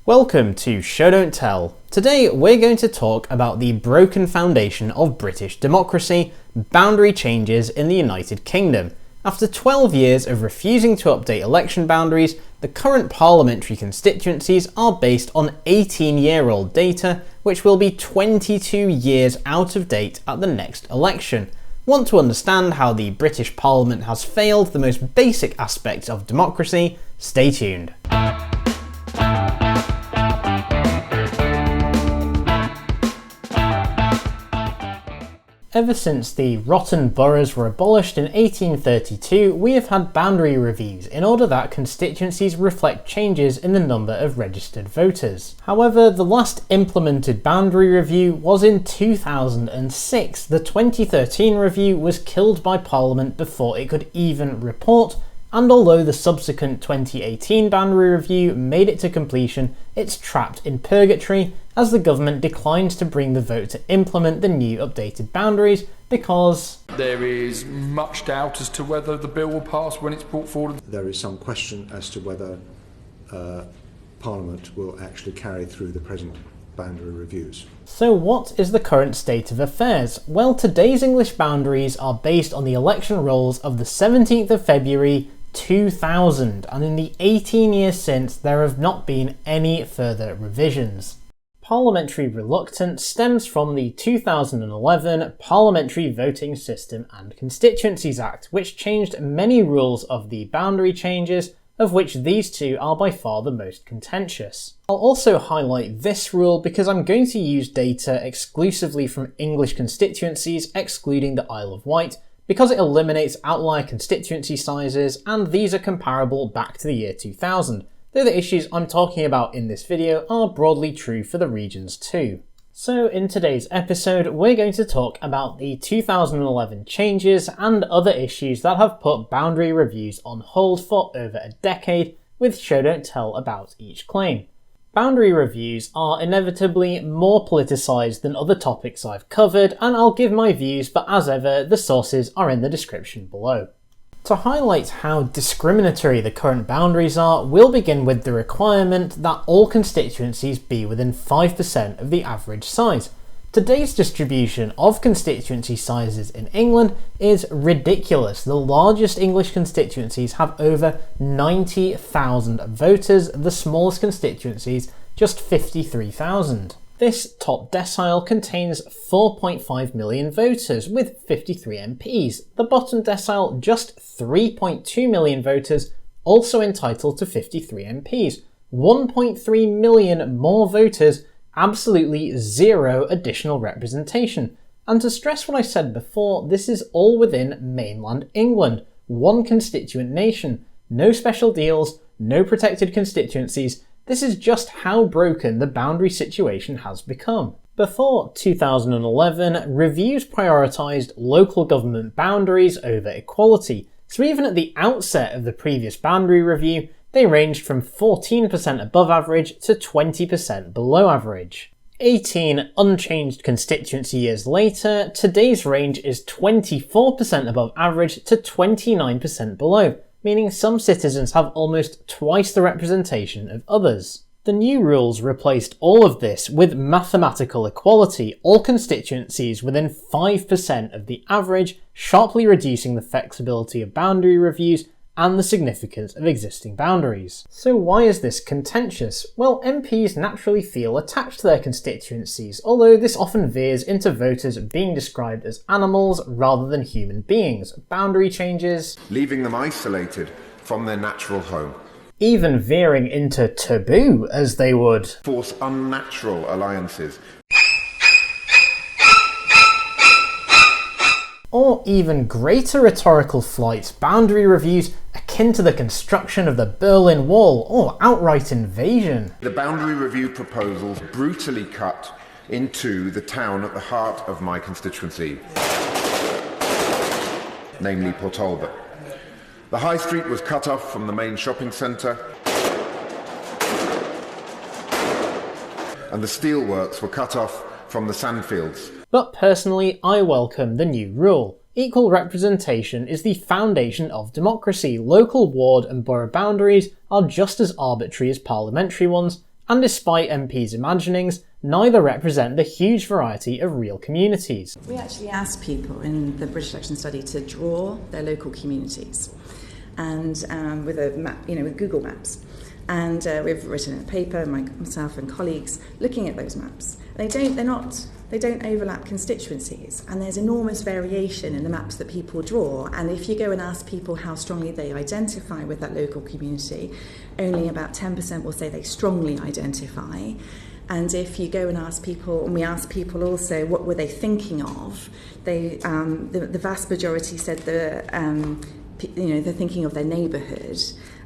Welcome to Show Don't Tell. Today we're going to talk about the broken foundation of British democracy, boundary changes in the United Kingdom. After 12 years of refusing to update election boundaries, the current parliamentary constituencies are based on 18-year-old data, which will be 22 years out of date at the next election. Want to understand how the British Parliament has failed the most basic aspects of democracy? Stay tuned. Ever since the rotten boroughs were abolished in 1832, we have had boundary reviews in order that constituencies reflect changes in the number of registered voters. However, the last implemented boundary review was in 2006. The 2013 review was killed by Parliament before it could even report, and although the subsequent 2018 boundary review made it to completion, it's trapped in purgatory as the government declines to bring the vote to implement the new updated boundaries because there is much doubt as to whether the bill will pass when it's brought forward. There is some question as to whether Parliament will actually carry through the present boundary reviews. So what is the current state of affairs? Well, today's English boundaries are based on the election rolls of the 17th of February 2000, and in the 18 years since there have not been any further revisions. Parliamentary reluctance stems from the 2011 Parliamentary Voting System and Constituencies Act, which changed many rules of the boundary changes, of which these two are by far the most contentious. I'll also highlight this rule because I'm going to use data exclusively from English constituencies, excluding the Isle of Wight, because it eliminates outlier constituency sizes, and these are comparable back to the year 2000, though the issues I'm talking about in this video are broadly true for the regions too. So in today's episode, we're going to talk about the 2011 changes and other issues that have put boundary reviews on hold for over a decade, with Show Don't Tell about each claim. Boundary reviews are inevitably more politicised than other topics I've covered, and I'll give my views, but as ever, the sources are in the description below. To highlight how discriminatory the current boundaries are, we'll begin with the requirement that all constituencies be within 5% of the average size. Today's distribution of constituency sizes in England is ridiculous. The largest English constituencies have over 90,000 voters, the smallest constituencies just 53,000. This top decile contains 4.5 million voters with 53 MPs. The bottom decile, just 3.2 million voters, also entitled to 53 MPs. 1.3 million more voters, absolutely zero additional representation. And to stress what I said before, this is all within mainland England. One constituent nation. No special deals, no protected constituencies. This is just how broken the boundary situation has become. Before 2011, reviews prioritised local government boundaries over equality, so even at the outset of the previous boundary review, they ranged from 14% above average to 20% below average. 18 unchanged constituency years later, today's range is 24% above average to 29% below, meaning some citizens have almost twice the representation of others. The new rules replaced all of this with mathematical equality, all constituencies within 5% of the average, sharply reducing the flexibility of boundary reviews and the significance of existing boundaries. So why is this contentious? Well, MPs naturally feel attached to their constituencies, although this often veers into voters being described as animals rather than human beings. Boundary changes, leaving them isolated from their natural home, even veering into taboo, as they would force unnatural alliances, or even greater rhetorical flights, boundary reviews akin to the construction of the Berlin Wall or outright invasion. The boundary review proposals brutally cut into the town at the heart of my constituency, namely Port Talbot. The High Street was cut off from the main shopping centre, and the steelworks were cut off from the sandfields. But personally, I welcome the new rule. Equal representation is the foundation of democracy. Local ward and borough boundaries are just as arbitrary as parliamentary ones, And despite MPs' imaginings, neither represent the huge variety of real communities. We actually asked people in the British election study to draw their local communities, and with a map, with Google Maps. And we've written a paper, myself and colleagues, looking at those maps. They don't overlap constituencies, and there's enormous variation in the maps that people draw. And if you go and ask people how strongly they identify with that local community, only about 10% will say they strongly identify. And if you go and ask people, and we ask people also what were they thinking of, the vast majority said they're thinking of their neighbourhood,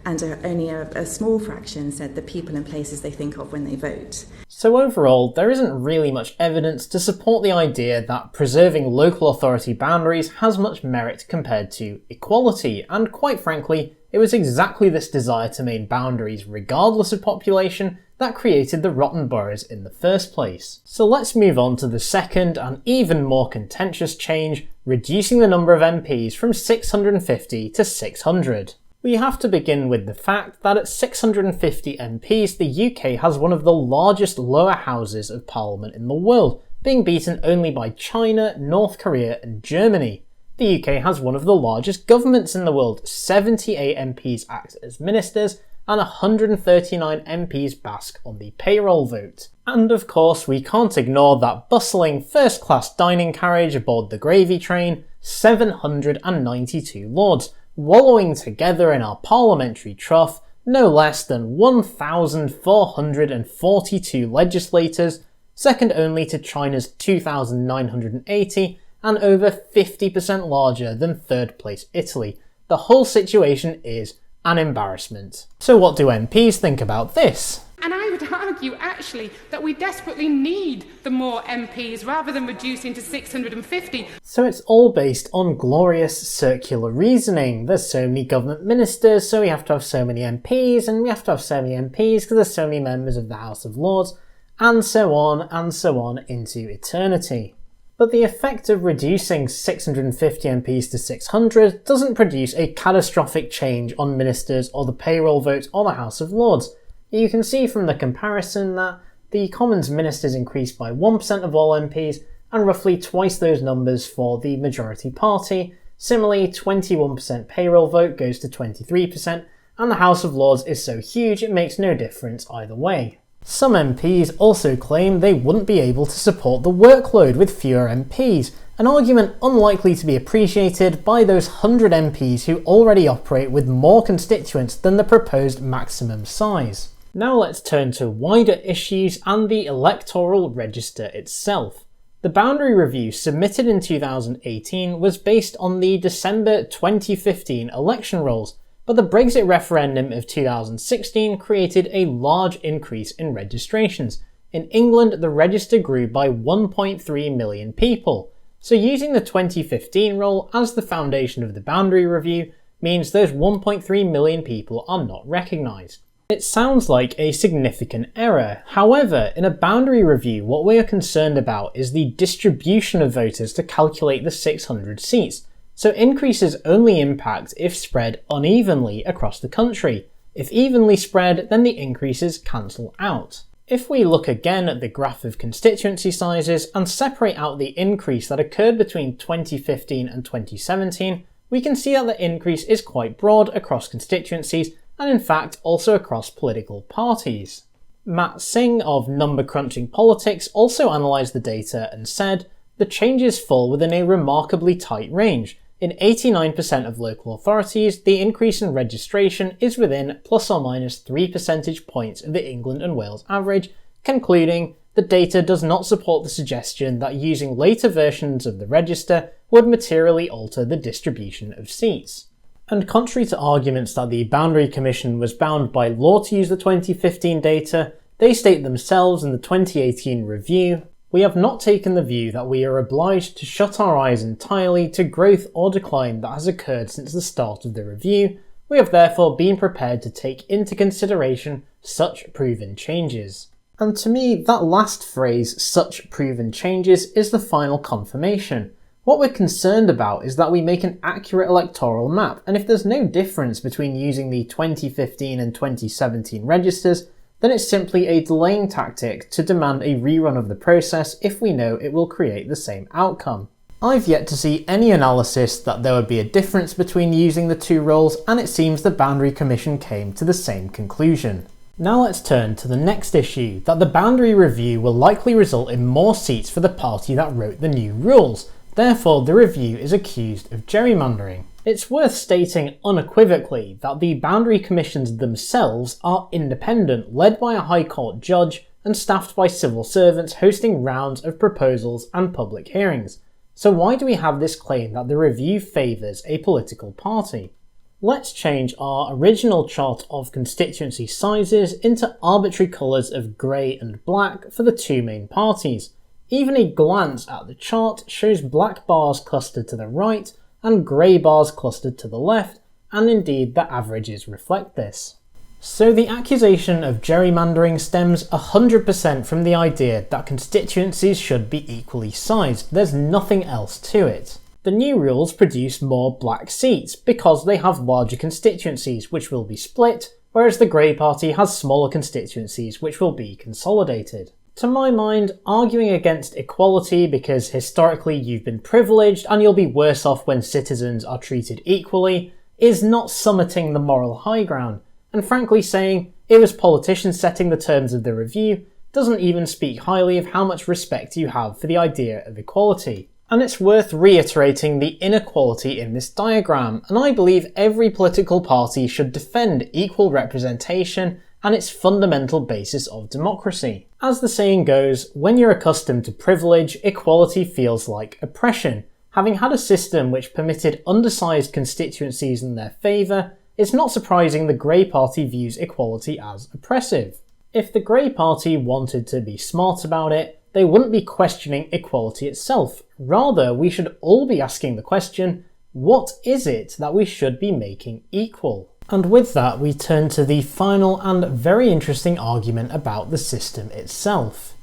and only a small fraction said the people and places they think of when they vote. So overall, there isn't really much evidence to support the idea that preserving local authority boundaries has much merit compared to equality, and quite frankly, it was exactly this desire to maintain boundaries regardless of population that created the rotten boroughs in the first place. So let's move on to the second and even more contentious change, reducing the number of MPs from 650 to 600. We have to begin with the fact that at 650 MPs, the UK has one of the largest lower houses of parliament in the world, being beaten only by China, North Korea and Germany. The UK has one of the largest governments in the world, 78 MPs act as ministers, and 139 MPs bask on the payroll vote. And of course, we can't ignore that bustling first-class dining carriage aboard the gravy train, 792 lords, wallowing together in our parliamentary trough, no less than 1,442 legislators, second only to China's 2,980, and over 50% larger than third place Italy. The whole situation is an embarrassment. So what do MPs think about this? And I would argue, actually, that we desperately need the more MPs rather than reducing to 650. So it's all based on glorious circular reasoning. There's so many government ministers, so we have to have so many MPs, and we have to have so many MPs because there's so many members of the House of Lords, and so on into eternity. But the effect of reducing 650 MPs to 600 doesn't produce a catastrophic change on ministers or the payroll vote or the House of Lords. You can see from the comparison that the Commons ministers increased by 1% of all MPs and roughly twice those numbers for the majority party. Similarly, 21% payroll vote goes to 23%, and the House of Lords is so huge it makes no difference either way. Some MPs also claim they wouldn't be able to support the workload with fewer MPs, an argument unlikely to be appreciated by those 100 MPs who already operate with more constituents than the proposed maximum size. Now let's turn to wider issues and the electoral register itself. The boundary review submitted in 2018 was based on the December 2015 election rolls, but the Brexit referendum of 2016 created a large increase in registrations. In England, the register grew by 1.3 million people. So using the 2015 roll as the foundation of the boundary review means those 1.3 million people are not recognised. It sounds like a significant error. However, in a boundary review, what we are concerned about is the distribution of voters to calculate the 600 seats. So increases only impact if spread unevenly across the country. If evenly spread, then the increases cancel out. If we look again at the graph of constituency sizes and separate out the increase that occurred between 2015 and 2017, we can see that the increase is quite broad across constituencies and in fact also across political parties. Matt Singh of Number Crunching Politics also analysed the data and said, "The changes fall within a remarkably tight range. In 89% of local authorities, the increase in registration is within plus or minus 3 percentage points of the England and Wales average," concluding, "The data does not support the suggestion that using later versions of the register would materially alter the distribution of seats." And contrary to arguments that the Boundary Commission was bound by law to use the 2015 data, they state themselves in the 2018 review, "We have not taken the view that we are obliged to shut our eyes entirely to growth or decline that has occurred since the start of the review. We have therefore been prepared to take into consideration such proven changes." And to me, that last phrase, "such proven changes," is the final confirmation. What we're concerned about is that we make an accurate electoral map, and if there's no difference between using the 2015 and 2017 registers, then it's simply a delaying tactic to demand a rerun of the process if we know it will create the same outcome. I've yet to see any analysis that there would be a difference between using the two roles, and it seems the Boundary Commission came to the same conclusion. Now let's turn to the next issue, that the boundary review will likely result in more seats for the party that wrote the new rules. Therefore, the review is accused of gerrymandering. It's worth stating unequivocally that the boundary commissions themselves are independent, led by a High Court judge and staffed by civil servants hosting rounds of proposals and public hearings. So why do we have this claim that the review favours a political party? Let's change our original chart of constituency sizes into arbitrary colours of grey and black for the two main parties. Even a glance at the chart shows black bars clustered to the right and grey bars clustered to the left, and indeed the averages reflect this. So the accusation of gerrymandering stems 100% from the idea that constituencies should be equally sized. There's nothing else to it. The new rules produce more black seats because they have larger constituencies which will be split, whereas the Grey Party has smaller constituencies which will be consolidated. To my mind, arguing against equality because historically you've been privileged and you'll be worse off when citizens are treated equally is not summiting the moral high ground, and frankly saying it was politicians setting the terms of the review doesn't even speak highly of how much respect you have for the idea of equality. And it's worth reiterating the inequality in this diagram, and I believe every political party should defend equal representation and its fundamental basis of democracy. As the saying goes, when you're accustomed to privilege, equality feels like oppression. Having had a system which permitted undersized constituencies in their favour, it's not surprising the Grey Party views equality as oppressive. If the Grey Party wanted to be smart about it, they wouldn't be questioning equality itself. Rather, we should all be asking the question, what is it that we should be making equal? And with that, we turn to the final and very interesting argument about the system itself.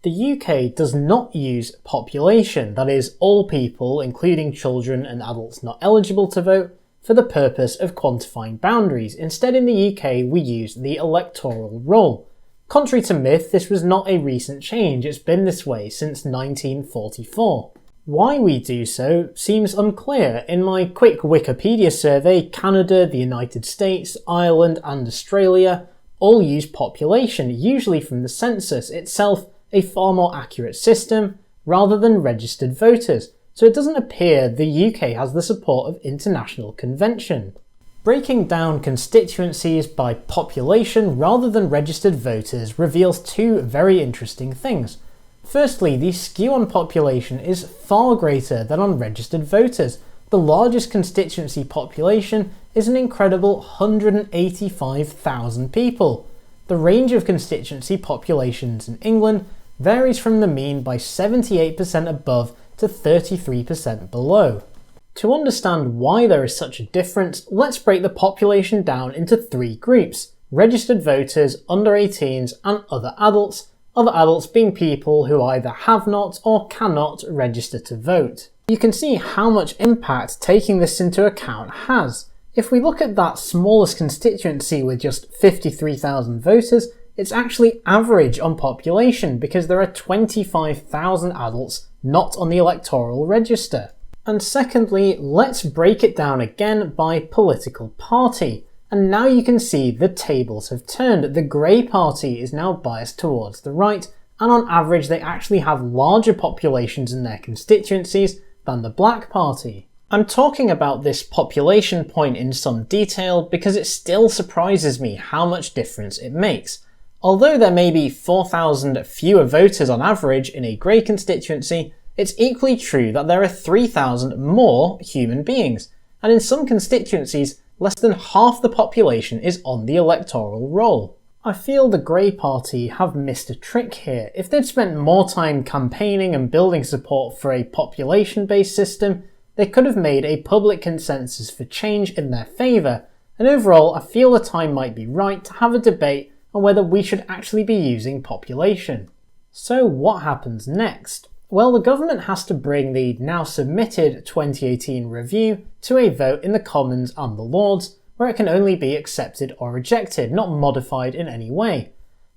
The UK does not use population, that is, all people, including children and adults not eligible to vote, for the purpose of quantifying boundaries. Instead, in the UK, we use the electoral roll. Contrary to myth, this was not a recent change, it's been this way since 1944. Why we do so seems unclear. In my quick Wikipedia survey, Canada, the United States, Ireland and Australia all use population, usually from the census itself, a far more accurate system, rather than registered voters, so it doesn't appear the UK has the support of international convention. Breaking down constituencies by population rather than registered voters reveals two very interesting things. Firstly, the skew on population is far greater than on registered voters. The largest constituency population is an incredible 185,000 people. The range of constituency populations in England varies from the mean by 78% above to 33% below. To understand why there is such a difference, let's break the population down into three groups: registered voters, under 18s, and other adults being people who either have not or cannot register to vote. You can see how much impact taking this into account has. If we look at that smallest constituency with just 53,000 voters, it's actually average on population because there are 25,000 adults not on the electoral register. And secondly, let's break it down again by political party. And now you can see the tables have turned. The Grey Party is now biased towards the right, and on average they actually have larger populations in their constituencies than the Black Party. I'm talking about this population point in some detail because it still surprises me how much difference it makes. Although there may be 4,000 fewer voters on average in a Grey constituency, it's equally true that there are 3,000 more human beings, and in some constituencies, less than half the population is on the electoral roll. I feel the Grey Party have missed a trick here. If they'd spent more time campaigning and building support for a population-based system, they could have made a public consensus for change in their favour, and overall I feel the time might be right to have a debate on whether we should actually be using population. So what happens next? Well, the government has to bring the now submitted 2018 review to a vote in the Commons and the Lords, where it can only be accepted or rejected, not modified in any way.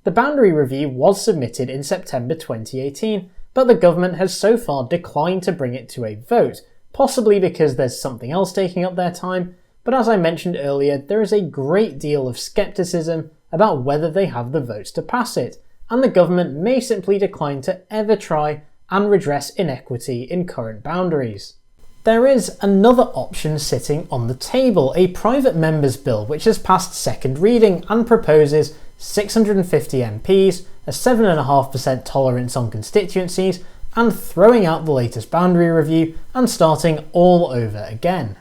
The boundary review was submitted in September 2018, but the government has so far declined to bring it to a vote, possibly because there's something else taking up their time, but as I mentioned earlier, there is a great deal of scepticism about whether they have the votes to pass it, and the government may simply decline to ever try and redress inequity in current boundaries. There is another option sitting on the table, a private member's bill which has passed second reading and proposes 650 MPs, a 7.5% tolerance on constituencies, and throwing out the latest boundary review and starting all over again.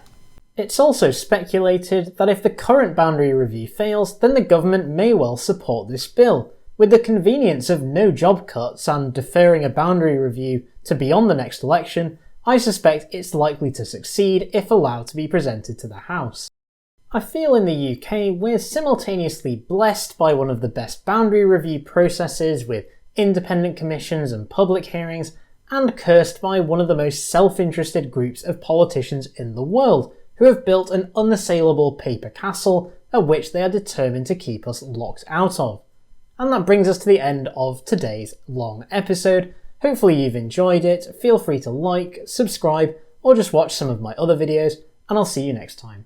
It's also speculated that if the current boundary review fails, then the government may well support this bill. With the convenience of no job cuts and deferring a boundary review to beyond the next election, I suspect it's likely to succeed if allowed to be presented to the House. I feel in the UK we're simultaneously blessed by one of the best boundary review processes with independent commissions and public hearings, and cursed by one of the most self-interested groups of politicians in the world, who have built an unassailable paper castle at which they are determined to keep us locked out of. And that brings us to the end of today's long episode. Hopefully you've enjoyed it. Feel free to like, subscribe, or just watch some of my other videos, and I'll see you next time.